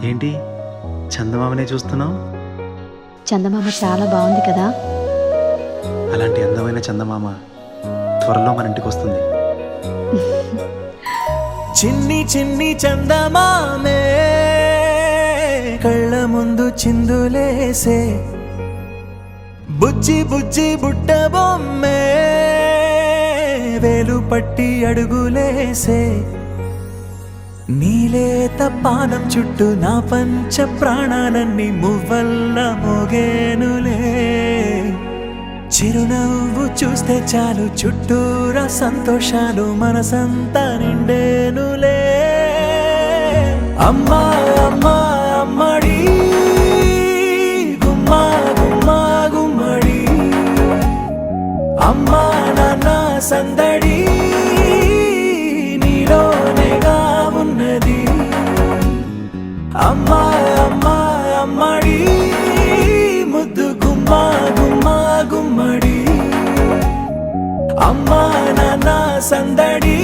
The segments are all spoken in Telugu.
ఏంటి చందమామనే చూస్తున్నావు? చందమామ చాలా బాగుంది కదా. అలాంటి అందమైన చందమామ త్వరలో మన ఇంటికి వస్తుంది. చిన్ని చిన్ని చందమామే కళ్ళ ముందు చిందులేసే, బుజ్జి బుజ్జి బుట్ట బొమ్మే వేలు పట్టి అడుగులేసే, నీలేత పానం చుట్టూ నా పంచ ప్రాణాలన్నీ మువ్వల్ల మోగేనులే. చిరునవ్వు చూస్తే చాలు చుట్టూరా సంతోషాలు మనసంతా నిండేనులే. అమ్మా అమ్మా అమ్మడి గుమ్మా గుమ్మా గుమ్మడి, అమ్మా నాన్న సందడి నీలోనేగా ఉన్నది. అమ్మా అమ్మా అమ్మడి ముద్దు గుమ్మా గుమ్మా గుమ్మడి, అమ్మా నాన్న సందడి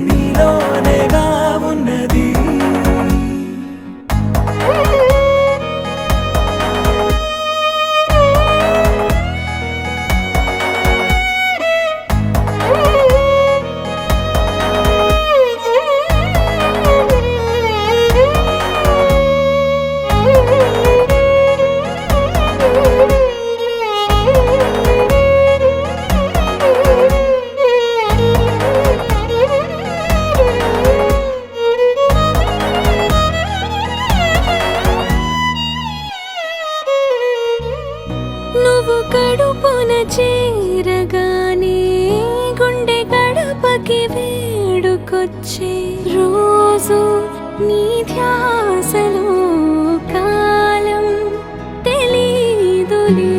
నీలోనేగా ఉన్నది. నువ్వు కడుపున చేరగానే గుండె గడపకి వేడుకొచ్చే, రోజు నీ ధ్యాసలో కాలం తెలీదులే.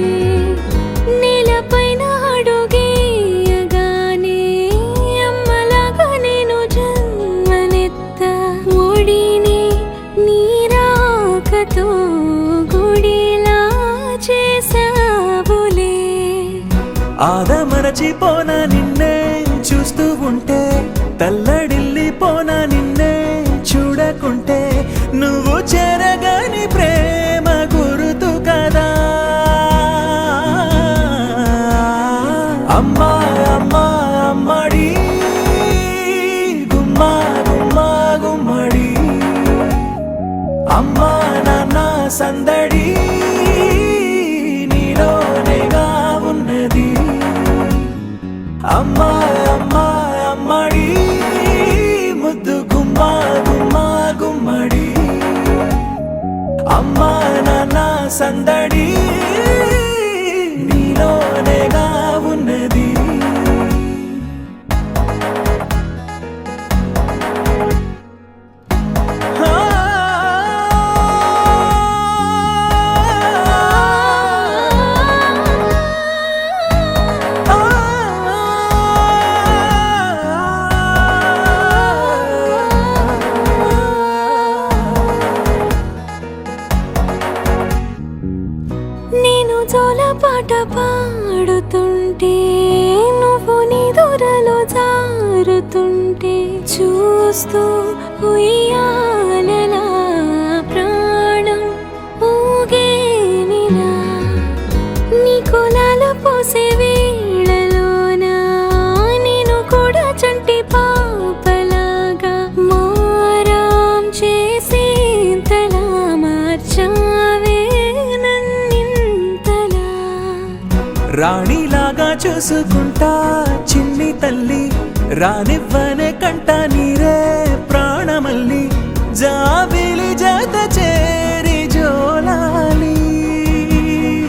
నేలపైన అడుగేయగానే అమ్మలాగా నేను జన్మనెత్త, ఒడిని నీ రాకతో గుడిలా చేసావులే. ఆదమరచిపోనా నిన్నే చూస్తూ ఉంటే, తల్లడిల్లిపోనా నిన్నే చూడకుంటే, నువ్వు చెరగని ప్రేమ గురుతు కదా. అమ్మా అమ్మా అమ్మడి గుమ్మా గుమ్మా గుమ్మడి, అమ్మా నాన్న సందడి నీలోనేగా ఉన్నది. అమ్మా అమ్మా అమ్మడి ముద్దు గుమ్మా గుమ్మా గుమ్మడి, అమ్మా నాన్న సందడి నీలోనేగా ఉన్నది. నేను జోలపాట పాడుతుంటే, నువ్వు నిదురలో జారుతుంటే, చూస్తూ ఉయ్యాలలా ప్రాణం ఊగేనిలా. నీ కులాల పోసే వేళలోన నేను కూడా చంటి పాపలాగా మారాం చేసేంతలా మార్చావే నన్నింతలా. రాణిలాగా చూసుకుంటా చిన్ని తల్లి, రానివ్వనే కంట నీరే